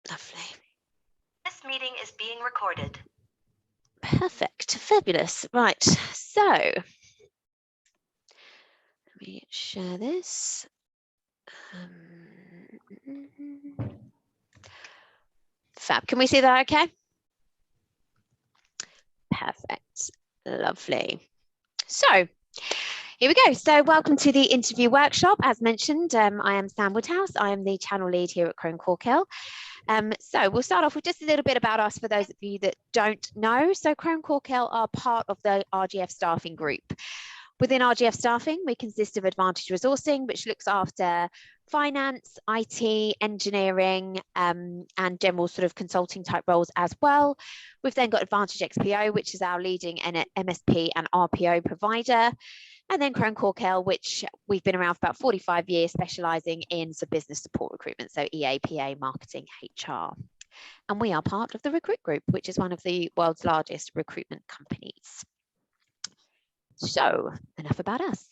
Lovely. This meeting is being recorded. Perfect. Fabulous. Right. So let me share this. Fab. Can we see that okay? Perfect. Lovely. So here we go. So welcome to the interview workshop. As mentioned, I am Sam Woodhouse. I am the channel lead here at Crone Corkill. So we'll start off with just a little bit about us for those of you that don't know. So Crone Corkill are part of the RGF staffing group. Within RGF staffing, we consist of Advantage Resourcing, which looks after finance, IT, engineering, and general sort of consulting type roles as well. We've then got Advantage XPO, which is our leading MSP and RPO provider. And then Crone Corkill, which we've been around for about 45 years, specialising in business support recruitment, so EAPA, marketing, HR. And we are part of the Recruit Group, which is one of the world's largest recruitment companies. So enough about us.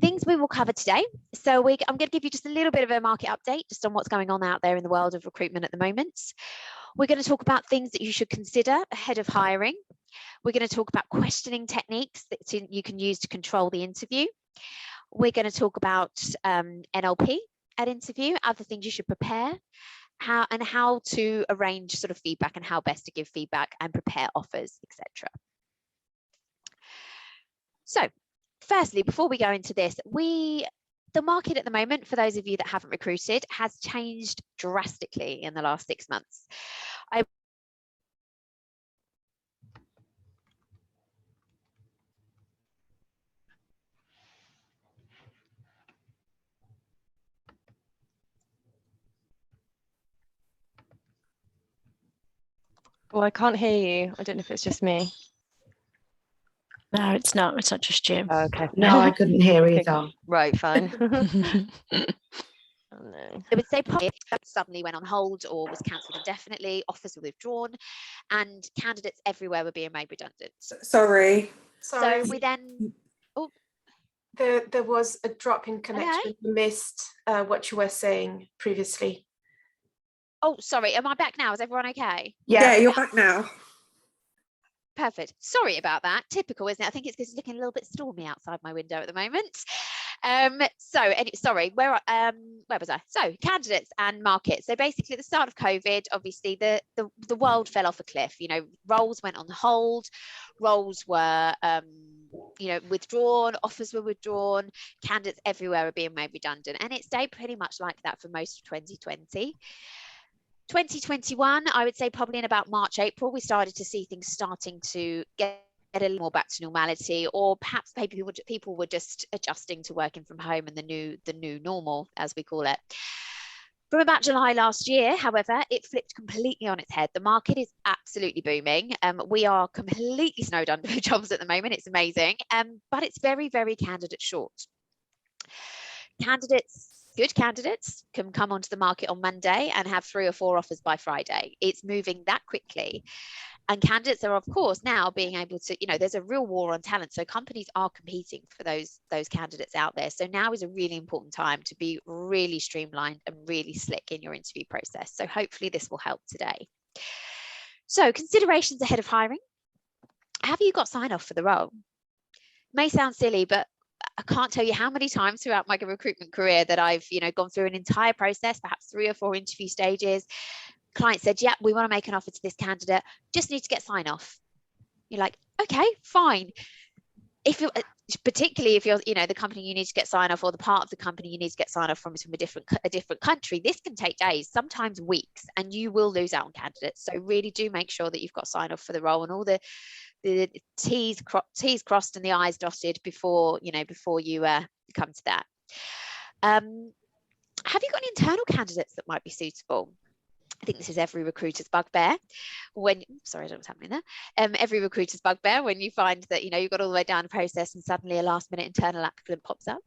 Things we will cover today. So I'm going to give you just a little bit of a market update just on what's going on out there in the world of recruitment at the moment. We're going to talk about things that you should consider ahead of hiring. We're going to talk about questioning techniques that you can use to control the interview. We're going to talk about NLP at interview, other things you should prepare, how to arrange sort of feedback and how best to give feedback and prepare offers, etc. So firstly, before we go into this, the market at the moment, for those of you that haven't recruited, has changed drastically in the last 6 months. Well, I can't hear you. I don't know if it's just me. No, it's not. It's not just you. Oh, okay. No, I couldn't hear either. Right, fine. Oh, no. I would say probably suddenly went on hold or was cancelled indefinitely, offers were withdrawn, and candidates everywhere were being made redundant. Sorry. So we then... Oh. There was a drop in connection. Okay. You missed what you were saying previously. Oh, sorry. Am I back now? Is everyone okay? Yeah, you're back now. Perfect. Sorry about that. Typical, isn't it? I think it's because it's looking a little bit stormy outside my window at the moment. Sorry, where was I? So candidates and markets. So basically at the start of COVID, obviously the world fell off a cliff. You know, roles went on hold, roles were withdrawn, offers were withdrawn, candidates everywhere were being made redundant. And it stayed pretty much like that for most of 2020. 2021, I would say probably in about March, April, we started to see things starting to get a little more back to normality, or perhaps maybe people were just adjusting to working from home and the new normal, as we call it. From about July last year, however, it flipped completely on its head. The market is absolutely booming. We are completely snowed under with jobs at the moment. It's amazing, but it's very, very candidate short. Good candidates can come onto the market on Monday and have 3 or 4 offers by Friday. It's moving that quickly. And candidates are, of course, now being able to, there's a real war on talent. So companies are competing for those candidates out there. So now is a really important time to be really streamlined and really slick in your interview process. So hopefully this will help today. So considerations ahead of hiring. Have you got sign off for the role? May sound silly, but I can't tell you how many times throughout my recruitment career that I've, gone through an entire process, perhaps 3 or 4 interview stages. Client said, yeah, we want to make an offer to this candidate, just need to get sign off. You're like, okay, fine. Particularly if you're, the company you need to get sign off, or the part of the company you need to get sign off from is from a different country, this can take days, sometimes weeks, and you will lose out on candidates. So really do make sure that you've got sign off for the role and all the T's crossed and the I's dotted before you come to that. Have you got any internal candidates that might be suitable? I think this is every recruiter's bugbear. Sorry, I don't know what's happening there. Every recruiter's bugbear when you find that you've got all the way down the process and suddenly a last-minute internal applicant pops up.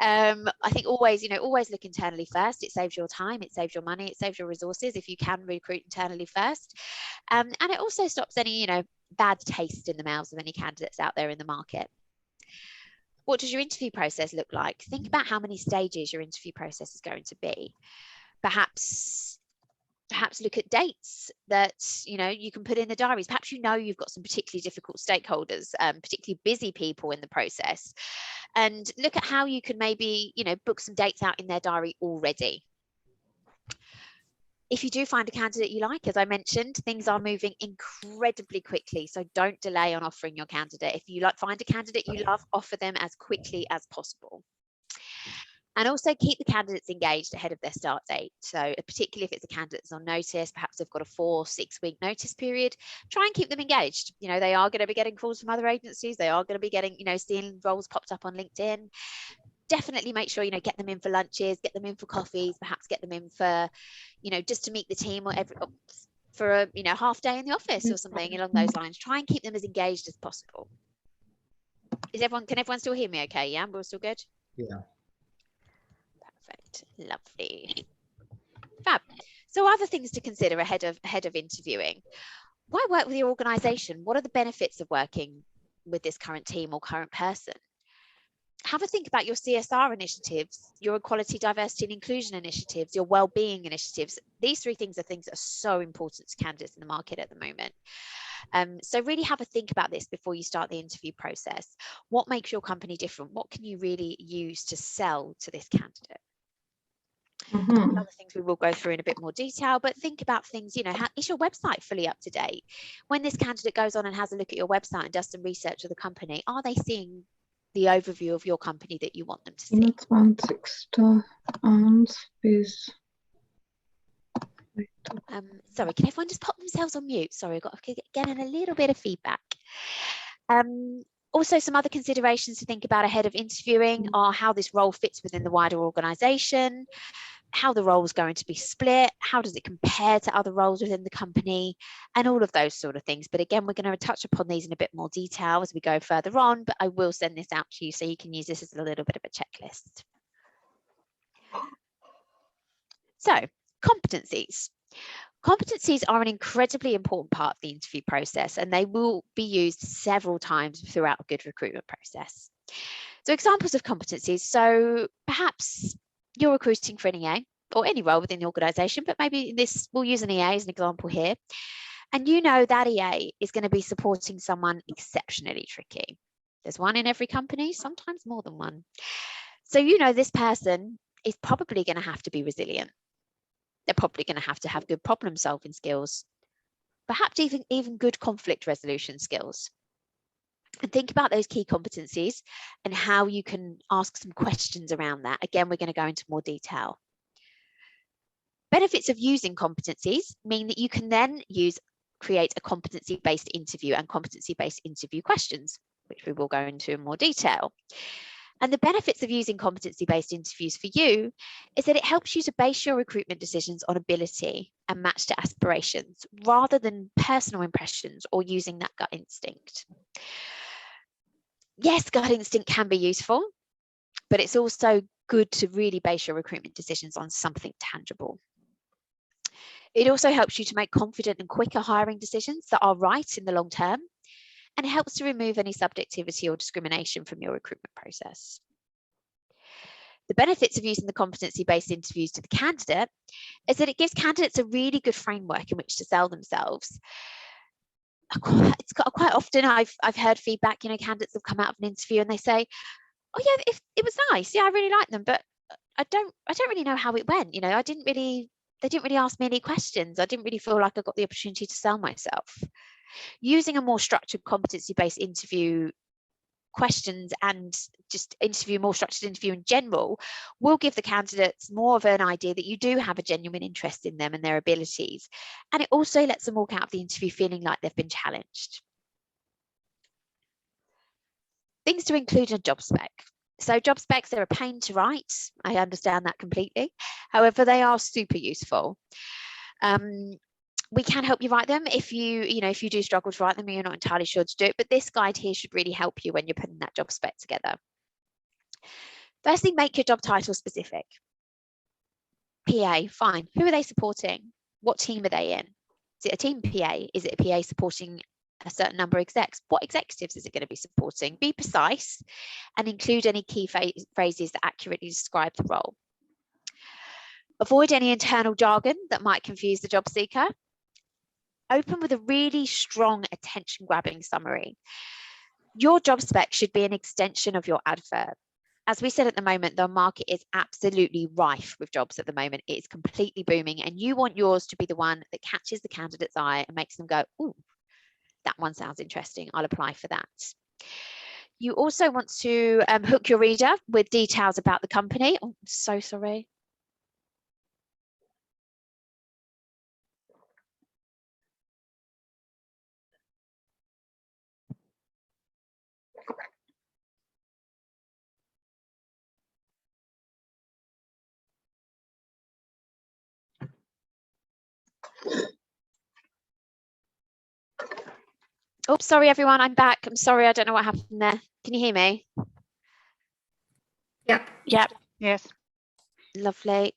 I think always look internally first. It saves your time, it saves your money, it saves your resources if you can recruit internally first, and it also stops any bad taste in the mouths of any candidates out there in the market. What does your interview process look like? Think about how many stages your interview process is going to be. Perhaps Perhaps look at dates that you can put in the diaries. Perhaps you've got some particularly difficult stakeholders, particularly busy people in the process, and look at how you can maybe book some dates out in their diary already. If you do find a candidate you like, as I mentioned, things are moving incredibly quickly, so don't delay on offering your candidate. If you find a candidate you love, offer them as quickly as possible. And also keep the candidates engaged ahead of their start date. So particularly if it's a candidate that's on notice, perhaps they've got a 4 or 6 week notice period, try and keep them engaged. They are going to be getting calls from other agencies. They are going to be getting, seeing roles popped up on LinkedIn. Definitely make sure, get them in for lunches, get them in for coffees, perhaps get them in for, just to meet the team or for a, half day in the office or something along those lines. Try and keep them as engaged as possible. Can everyone still hear me okay? Yeah, we're still good? Yeah. Perfect. Lovely. Fab. So other things to consider ahead of interviewing. Why work with your organization? What are the benefits of working with this current team or current person? Have a think about your CSR initiatives, your equality, diversity and inclusion initiatives, your well-being initiatives. These 3 things are things that are so important to candidates in the market at the moment. So really have a think about this before you start the interview process. What makes your company different? What can you really use to sell to this candidate? Other things we will go through in a bit more detail, but think about things, is your website fully up to date? When this candidate goes on and has a look at your website and does some research of the company, are they seeing the overview of your company that you want them to see? 20. Sorry, can everyone just pop themselves on mute? Sorry, I've got getting a little bit of feedback. Also, some other considerations to think about ahead of interviewing are how this role fits within the wider organisation, how the role is going to be split, how does it compare to other roles within the company, and all of those sort of things. But again, we're going to touch upon these in a bit more detail as we go further on, but I will send this out to you so you can use this as a little bit of a checklist. So, competencies. Competencies are an incredibly important part of the interview process, and they will be used several times throughout a good recruitment process. So examples of competencies. So perhaps you're recruiting for an EA or any role within the organisation, but maybe we'll use an EA as an example here. And that EA is going to be supporting someone exceptionally tricky. There's one in every company, sometimes more than one. So this person is probably going to have to be resilient. They're probably going to have good problem solving skills, perhaps even good conflict resolution skills. And think about those key competencies and how you can ask some questions around that. Again, we're going to go into more detail. Benefits of using competencies mean that you can then create a competency-based interview and competency-based interview questions, which we will go into in more detail. And the benefits of using competency-based interviews for you is that it helps you to base your recruitment decisions on ability and match to aspirations rather than personal impressions or using that gut instinct. Yes, gut instinct can be useful, but it's also good to really base your recruitment decisions on something tangible. It also helps you to make confident and quicker hiring decisions that are right in the long term, and it helps to remove any subjectivity or discrimination from your recruitment process. The benefits of using the competency-based interviews to the candidate is that it gives candidates a really good framework in which to sell themselves. Quite often I've heard feedback, candidates have come out of an interview and they say, oh yeah, it was nice. Yeah, I really liked them, but I don't really know how it went. They didn't really ask me any questions. I didn't really feel like I got the opportunity to sell myself. Using a more structured competency-based interview questions and just more structured interview in general will give the candidates more of an idea that you do have a genuine interest in them and their abilities. And it also lets them walk out of the interview feeling like they've been challenged. Things to include in a job spec. So job specs, they're a pain to write. I understand that completely. However, they are super useful. We can help you write them if you do struggle to write them and you're not entirely sure to do it, but this guide here should really help you when you're putting that job spec together. Firstly, make your job title specific. PA, fine. Who are they supporting? What team are they in? Is it a team PA? Is it a PA supporting a certain number of execs? What executives is it going to be supporting? Be precise and include any key phrases that accurately describe the role. Avoid any internal jargon that might confuse the job seeker. Open with a really strong attention-grabbing summary. Your job spec should be an extension of your advert. As we said at the moment, the market is absolutely rife with jobs at the moment. It is completely booming, and you want yours to be the one that catches the candidate's eye and makes them go, "Ooh, that one sounds interesting. I'll apply for that." You also want to hook your reader with details about the company. Oh, I'm so sorry. Oh, sorry, everyone. I'm back. I'm sorry. I don't know what happened there. Can you hear me? Yeah. Yep. Yes. Lovely.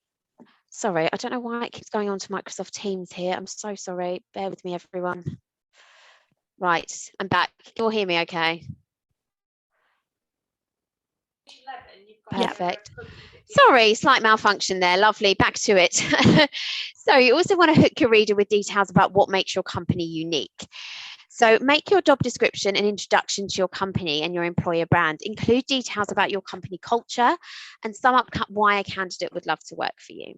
Sorry, I don't know why it keeps going on to Microsoft Teams here. I'm so sorry. Bear with me, everyone. Right, I'm back. Can you all hear me okay? Perfect. Sorry, slight malfunction there. Lovely. Back to it. So you also want to hook your reader with details about what makes your company unique. So make your job description an introduction to your company and your employer brand. Include details about your company culture and sum up why a candidate would love to work for you.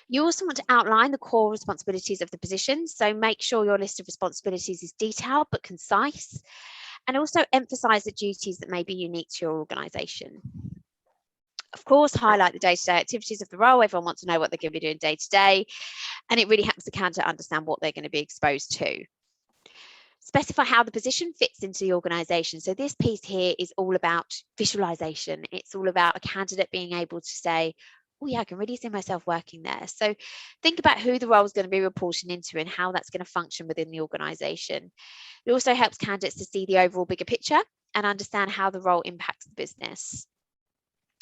You also want to outline the core responsibilities of the position. So make sure your list of responsibilities is detailed but concise, and also emphasize the duties that may be unique to your organisation. Of course, highlight the day-to-day activities of the role. Everyone wants to know what they're going to be doing day to day, and it really helps the candidate understand what they're going to be exposed to. Specify how the position fits into the organisation. So this piece here is all about visualization. It's all about a candidate being able to say, "Oh yeah, I can really see myself working there." So think about who the role is going to be reporting into and how that's going to function within the organisation. It also helps candidates to see the overall bigger picture and understand how the role impacts the business.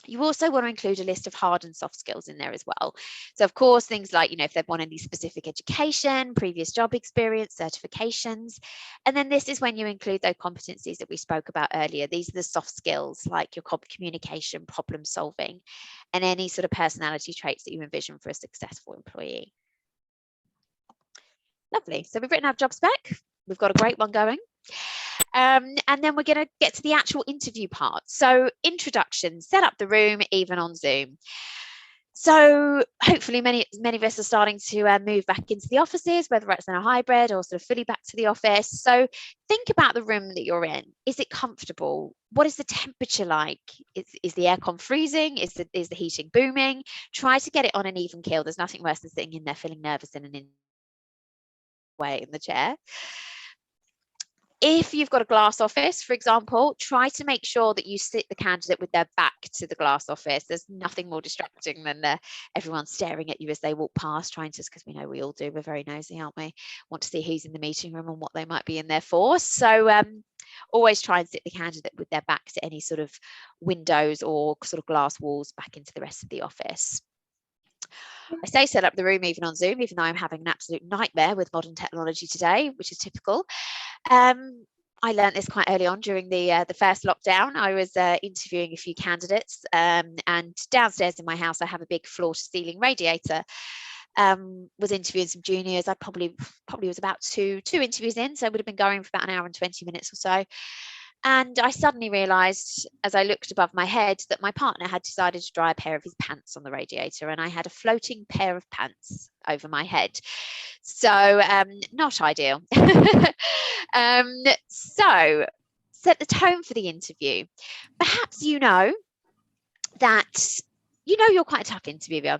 You also want to include a list of hard and soft skills in there as well. So of course, things like, if they've won any specific education, previous job experience, certifications. And then this is when you include those competencies that we spoke about earlier. These are the soft skills like your communication, problem solving, and any sort of personality traits that you envision for a successful employee. Lovely. So we've written our job spec. We've got a great one going. And then we're going to get to the actual interview part. So introduction, set up the room, even on Zoom. So hopefully many of us are starting to move back into the offices, whether it's in a hybrid or sort of fully back to the office. So think about the room that you're in. Is it comfortable? What is the temperature like? Is the aircon freezing? Is the heating booming? Try to get it on an even keel. There's nothing worse than sitting in there feeling nervous in an way in the chair. If you've got a glass office, for example, try to make sure that you sit the candidate with their back to the glass office. There's nothing more distracting than everyone staring at you as they walk past, trying to, because we know we all do, we're very nosy, aren't we? Want to see who's in the meeting room and what they might be in there for. So always try and sit the candidate with their back to any sort of windows or sort of glass walls back into the rest of the office. I say set up the room even on Zoom, even though I'm having an absolute nightmare with modern technology today, which is typical. I learned this quite early on during the first lockdown. I was interviewing a few candidates, and downstairs in my house, I have a big floor-to-ceiling radiator. Was interviewing some juniors. I probably was about two interviews in, so I would have been going for about an hour and 20 minutes or so. And I suddenly realised, as I looked above my head, that my partner had decided to dry a pair of his pants on the radiator, and I had a floating pair of pants over my head. So not ideal. So set the tone for the interview. Perhaps that you're quite a tough interviewer,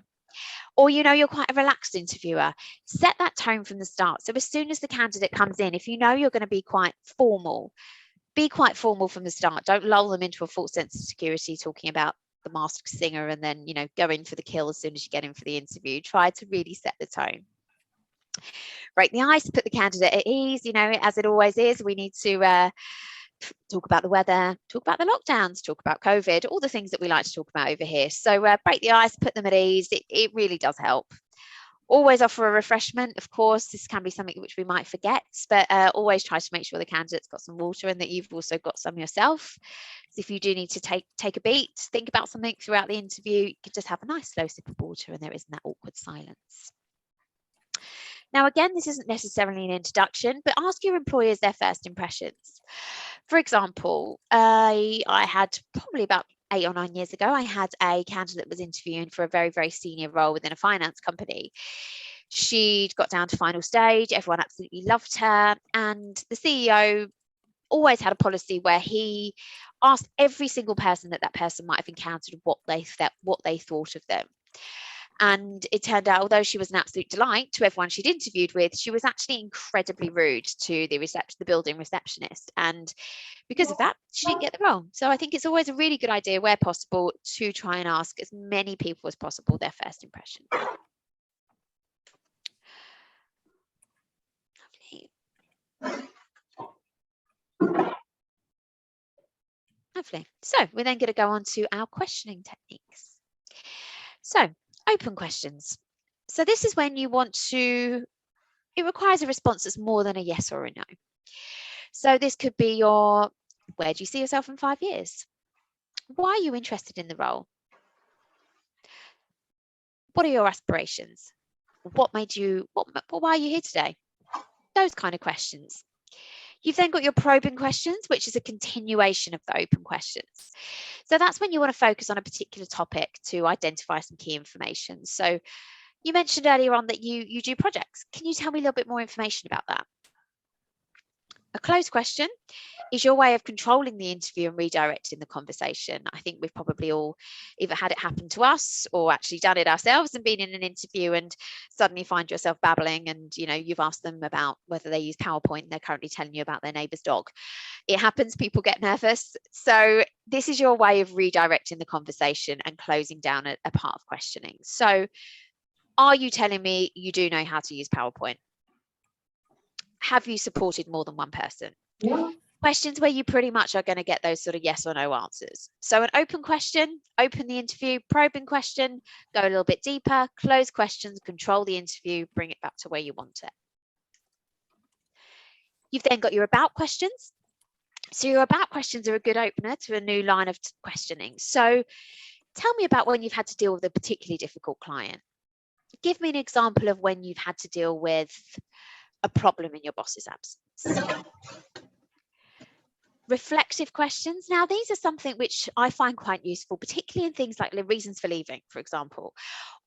or you're quite a relaxed interviewer. Set that tone from the start. So as soon as the candidate comes in, if you know you're going to be quite formal, be quite formal from the start. Don't lull them into a false sense of security talking about the masked singer and then, go in for the kill as soon as you get in for the interview. Try to really set the tone. Break the ice, put the candidate at ease, as it always is. We need to talk about the weather, talk about the lockdowns, talk about COVID, all the things that we like to talk about over here. So break the ice, put them at ease. It really does help. Always offer a refreshment. Of course, this can be something which we might forget, but always try to make sure the candidate's got some water and that you've also got some yourself. So if you do need to take a beat, think about something throughout the interview, you can just have a nice slow sip of water and there isn't that awkward silence. Now, again, this isn't necessarily an introduction, but ask your employers their first impressions. For example, I had probably about 8 or 9 years ago, I had a candidate that was interviewing for a very, very senior role within a finance company. She'd got down to final stage, everyone absolutely loved her, and the CEO always had a policy where he asked every single person that person might have encountered what they thought of them. And it turned out, although she was an absolute delight to everyone she'd interviewed with, she was actually incredibly rude to the building receptionist. And because of that, she didn't get the role. So I think it's always a really good idea, where possible, to try and ask as many people as possible their first impression. Lovely. So we're then going to go on to our questioning techniques. So open questions. So this is when you want to, it requires a response that's more than a yes or a no. So this could be your, where do you see yourself in 5 years? Why are you interested in the role? What are your aspirations? What made you, why are you here today? Those kind of questions. You've then got your probing questions, which is a continuation of the open questions. So that's when you want to focus on a particular topic to identify some key information. So you mentioned earlier on that you do projects. Can you tell me a little bit more information about that? A closed question is your way of controlling the interview and redirecting the conversation. I think we've probably all either had it happen to us or actually done it ourselves and been in an interview and suddenly find yourself babbling, and you've asked them about whether they use PowerPoint and they're currently telling you about their neighbour's dog. It happens, people get nervous. So this is your way of redirecting the conversation and closing down a part of questioning. So are you telling me you do know how to use PowerPoint? Have you supported more than one person? Yeah. Questions where you pretty much are going to get those sort of yes or no answers. So an open question, open the interview, probing question, go a little bit deeper, close questions, control the interview, bring it back to where you want it. You've then got your about questions. So your about questions are a good opener to a new line of questioning. So tell me about when you've had to deal with a particularly difficult client. Give me an example of when you've had to deal with a problem in your boss's absence. Reflective questions. Now, these are something which I find quite useful, particularly in things like the reasons for leaving, for example,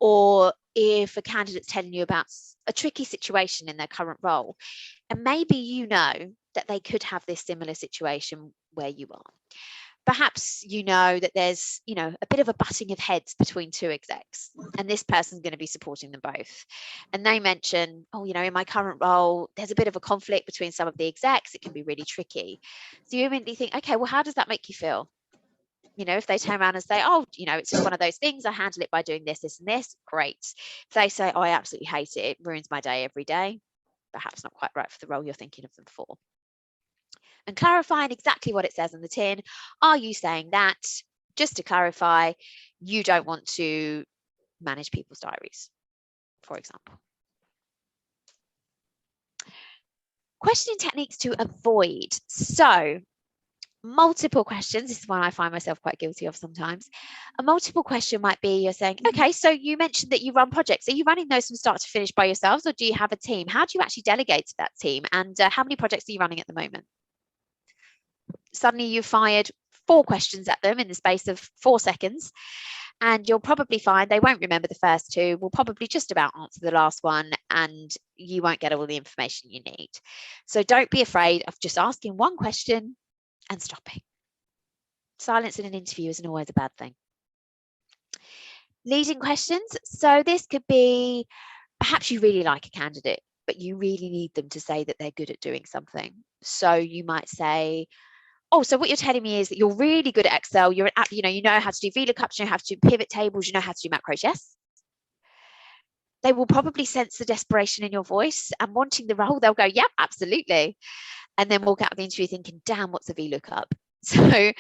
or if a candidate's telling you about a tricky situation in their current role, and maybe you know that they could have this similar situation where you are. Perhaps you know that there's, a bit of a butting of heads between two execs, and this person's going to be supporting them both. And they mention, oh, in my current role, there's a bit of a conflict between some of the execs. It can be really tricky. So you immediately think, okay, well, how does that make you feel? If they turn around and say, oh, it's just one of those things, I handle it by doing this, this, and this, great. If they say, oh, I absolutely hate it, it ruins my day every day, perhaps not quite right for the role you're thinking of them for. And clarifying exactly what it says on the tin. Are you saying that, just to clarify, you don't want to manage people's diaries, for example? Questioning techniques to avoid. So multiple questions. This is one I find myself quite guilty of sometimes. A multiple question might be, you're saying, okay, so you mentioned that you run projects. Are you running those from start to finish by yourselves, or do you have a team? How do you actually delegate to that team? And how many projects are you running at the moment? Suddenly you fired 4 questions at them in the space of 4 seconds, and you'll probably find they won't remember the first 2, will probably just about answer the last one, and you won't get all the information you need. So don't be afraid of just asking one question and stopping. Silence in an interview isn't always a bad thing. Leading questions. So this could be, perhaps you really like a candidate, but you really need them to say that they're good at doing something. So you might say, oh, so what you're telling me is that you're really good at Excel. You're an, you know how to do VLOOKUPs, you know how to do pivot tables, you know how to do macros, yes? They will probably sense the desperation in your voice and wanting the role. They'll go, yep, absolutely. And then walk out of the interview thinking, damn, what's a VLOOKUP? So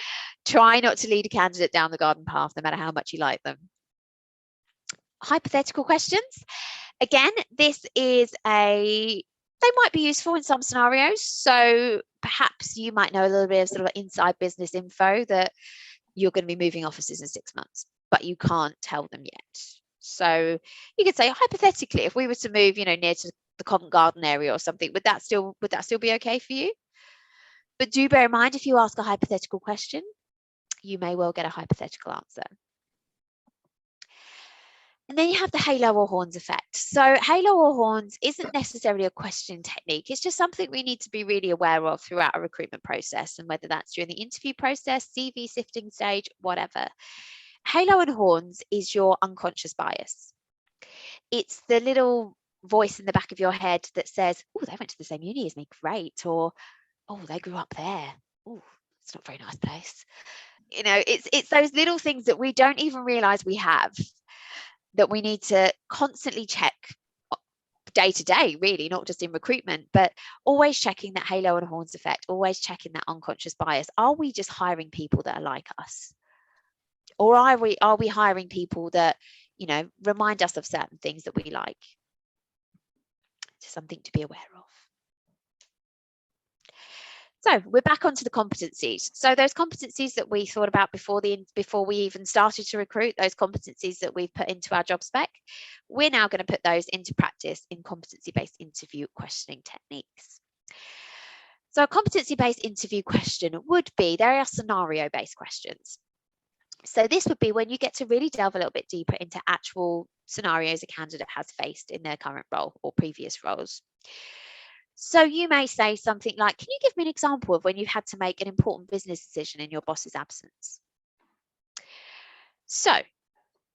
try not to lead a candidate down the garden path, no matter how much you like them. Hypothetical questions. Again, this is they might be useful in some scenarios. So perhaps you might know a little bit of sort of inside business info that you're going to be moving offices in 6 months, but you can't tell them yet. So you could say, hypothetically, if we were to move, near to the Covent Garden area or something, would that still be okay for you? But do bear in mind, if you ask a hypothetical question, you may well get a hypothetical answer. And then you have the halo or horns effect. So halo or horns isn't necessarily a question technique. It's just something we need to be really aware of throughout a recruitment process, and whether that's during the interview process, CV sifting stage, whatever. Halo and horns is your unconscious bias. It's the little voice in the back of your head that says, oh, they went to the same uni as me, great. Or, oh, they grew up there. Oh, it's not a very nice place. It's those little things that we don't even realize we have, that we need to constantly check day to day, really, not just in recruitment, but always checking that halo and horns effect, always checking that unconscious bias. Are we just hiring people that are like us? Or are we hiring people that, remind us of certain things that we like? It's something to be aware of. So we're back onto the competencies. So those competencies that we thought about before we even started to recruit, those competencies that we've put into our job spec, we're now going to put those into practice in competency-based interview questioning techniques. So a competency-based interview question would be, there are scenario-based questions. So this would be when you get to really delve a little bit deeper into actual scenarios a candidate has faced in their current role or previous roles. So you may say something like, can you give me an example of when you've had to make an important business decision in your boss's absence? So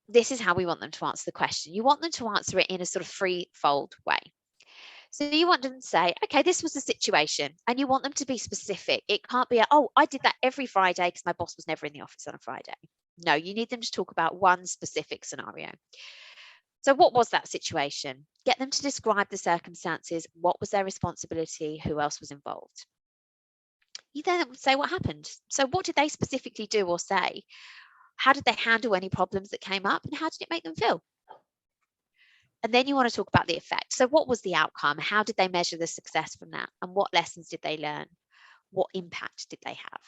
this is how we want them to answer the question. You want them to answer it in a sort of threefold way. So you want them to say, okay, this was the situation, and you want them to be specific. It can't be, oh, I did that every Friday because my boss was never in the office on a Friday. No, you need them to talk about one specific scenario. So what was that situation? Get them to describe the circumstances. What was their responsibility? Who else was involved? You then say what happened. So what did they specifically do or say? How did they handle any problems that came up, and how did it make them feel? And then you want to talk about the effect. So what was the outcome? How did they measure the success from that? And what lessons did they learn? What impact did they have?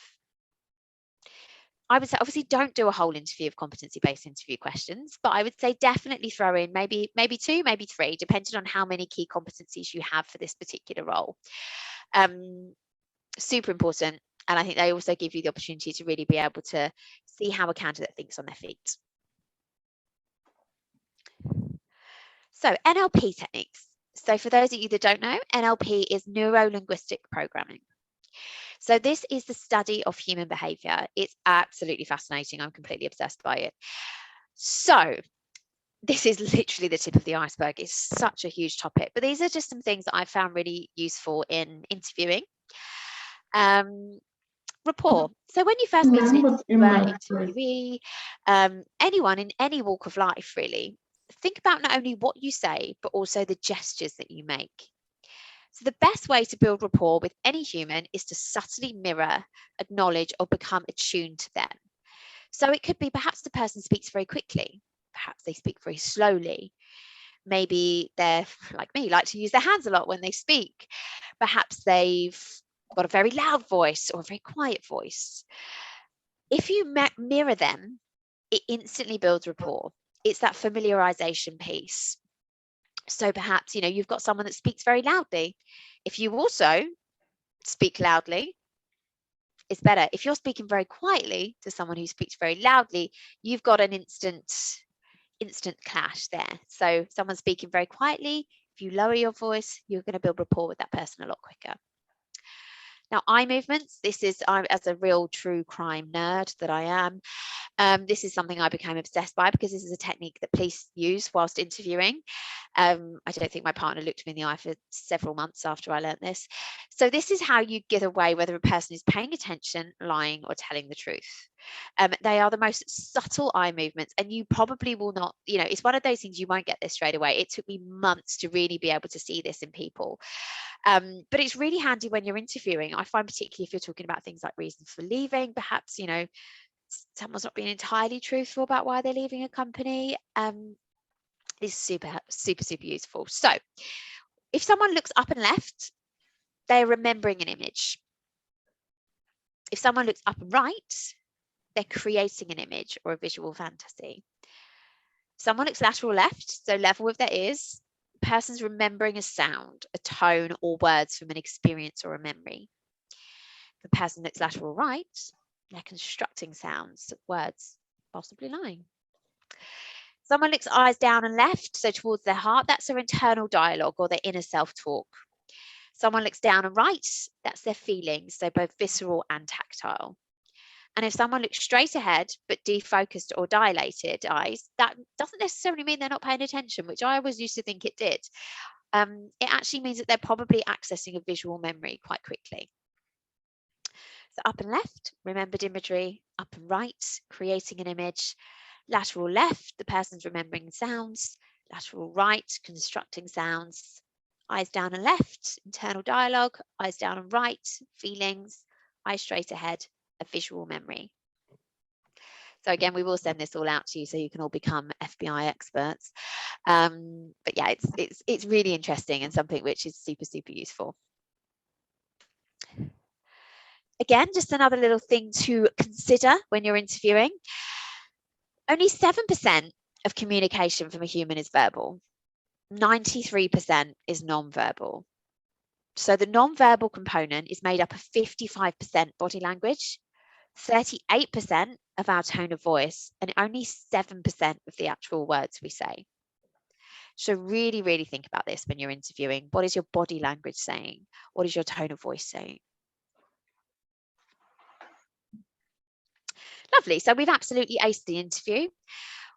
I would say, obviously, don't do a whole interview of competency-based interview questions, but I would say definitely throw in maybe 2, maybe 3, depending on how many key competencies you have for this particular role. Super important. And I think they also give you the opportunity to really be able to see how a candidate thinks on their feet. So NLP techniques. So for those of you that don't know, NLP is neuro-linguistic programming. So this is the study of human behavior. It's absolutely fascinating. I'm completely obsessed by it. So this is literally the tip of the iceberg. It's such a huge topic, but these are just some things that I found really useful in interviewing. Rapport. So when you first meet an interviewee, anyone in any walk of life, really, think about not only what you say, but also the gestures that you make. So the best way to build rapport with any human is to subtly mirror, acknowledge, or become attuned to them. So it could be perhaps the person speaks very quickly, perhaps they speak very slowly. Maybe they're, like me, like to use their hands a lot when they speak. Perhaps they've got a very loud voice or a very quiet voice. If you mirror them, it instantly builds rapport. It's that familiarization piece. So perhaps, you've got someone that speaks very loudly. If you also speak loudly, it's better. If you're speaking very quietly to someone who speaks very loudly, you've got an instant clash there. So someone speaking very quietly, if you lower your voice, you're going to build rapport with that person a lot quicker. Now, eye movements, this is, as a real true crime nerd that I am, this is something I became obsessed by because this is a technique that police use whilst interviewing. I don't think my partner looked me in the eye for several months after I learned this. So this is how you get away whether a person is paying attention, lying, or telling the truth. They are the most subtle eye movements, and you probably will not, it's one of those things you won't get this straight away. It took me months to really be able to see this in people. But it's really handy when you're interviewing. I find particularly if you're talking about things like reasons for leaving, perhaps, someone's not being entirely truthful about why they're leaving a company. is super useful. So if someone looks up and left, they're remembering an image. If someone looks up and right, they're creating an image or a visual fantasy. If someone looks lateral left, so level with their ears, the person's remembering a sound, a tone, or words from an experience or a memory. If the person looks lateral right, they're constructing sounds, words, possibly lying. Someone looks eyes down and left, so towards their heart, that's their internal dialogue or their inner self-talk. Someone looks down and right, that's their feelings, so both visceral and tactile. And if someone looks straight ahead, but defocused or dilated eyes, that doesn't necessarily mean they're not paying attention, which I always used to think it did. It actually means that they're probably accessing a visual memory quite quickly. So up and left, remembered imagery. Up and right, creating an image. Lateral left, the person's remembering sounds. Lateral right, constructing sounds. Eyes down and left, internal dialogue. Eyes down and right, feelings. Eyes straight ahead, a visual memory. So again, we will send this all out to you so you can all become FBI experts. But yeah, it's really interesting and something which is super useful. Again, just another little thing to consider when you're interviewing. Only 7% of communication from a human is verbal. 93% is non-verbal. So the non-verbal component is made up of 55% body language, 38% of our tone of voice, and only 7% of the actual words we say. So really think about this when you're interviewing. What is your body language saying? What is your tone of voice saying? Lovely. So we've absolutely aced the interview.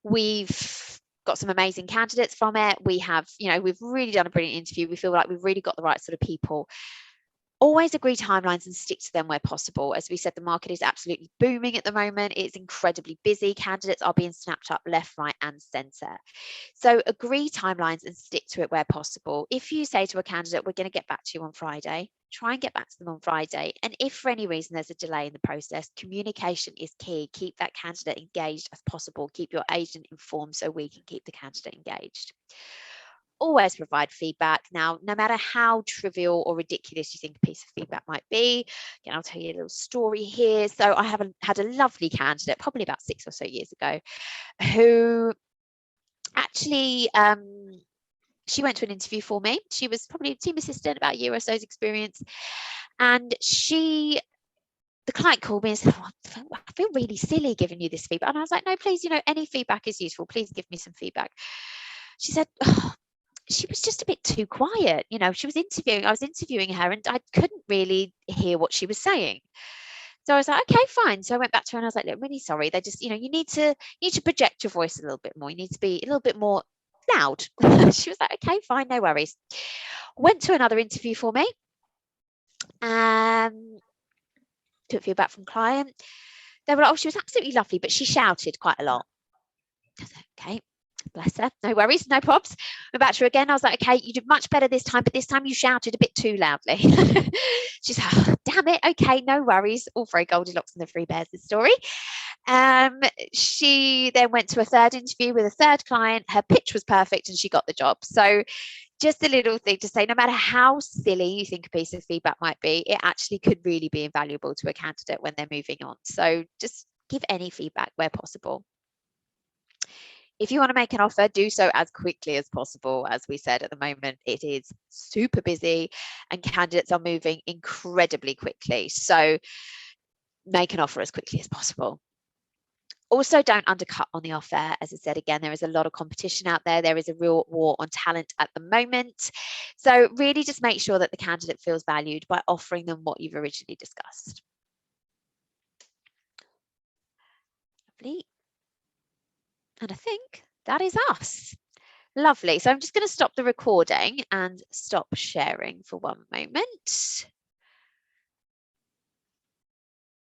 We've got some amazing candidates from it. We have, we've really done a brilliant interview. We feel like we've really got the right sort of people. Always agree timelines and stick to them where possible. As we said, the market is absolutely booming at the moment. It's incredibly busy. Candidates are being snapped up left, right, and centre. So agree timelines and stick to it where possible. If you say to a candidate, we're going to get back to you on Friday, try and get back to them on Friday. And if for any reason there's a delay in the process, communication is key. Keep that candidate engaged as possible. Keep your agent informed so we can keep the candidate engaged. Always provide feedback. Now, no matter how trivial or ridiculous you think a piece of feedback might be, I'll tell you a little story here. So I had a lovely candidate, probably about 6 or so years ago, who actually, she went to an interview for me. She was probably a team assistant, about a year or so's experience. And the client called me and said, I feel really silly giving you this feedback. And I was like, no, please, any feedback is useful. Please give me some feedback. She said, she was just a bit too quiet. I was interviewing her and I couldn't really hear what she was saying. So I was like, okay, fine. So I went back to her and I was like, look, I'm really sorry. They just, you need to project your voice a little bit more. You need to be a little bit more loud. She was like, okay, fine, no worries. Went to another interview for me. Took feedback from client. They were like, oh, she was absolutely lovely, but she shouted quite a lot. I was like, okay. Bless her. No worries, no props. Went back to her again. I was like, okay, you did much better this time, but this time you shouted a bit too loudly. She's like, oh, damn it. Okay, no worries. All very Goldilocks and the Three Bears, this story. She then went to a third interview with a third client. Her pitch was perfect and she got the job. So just a little thing to say, no matter how silly you think a piece of feedback might be, it actually could really be invaluable to a candidate when they're moving on. So just give any feedback where possible. If you want to make an offer, do so as quickly as possible. As we said, at the moment, it is super busy and candidates are moving incredibly quickly. So make an offer as quickly as possible. Also, don't undercut on the offer. As I said, again, there is a lot of competition out there. There is a real war on talent at the moment. So really just make sure that the candidate feels valued by offering them what you've originally discussed. Lovely. And I think that is us. Lovely. So I'm just going to stop the recording and stop sharing for one moment.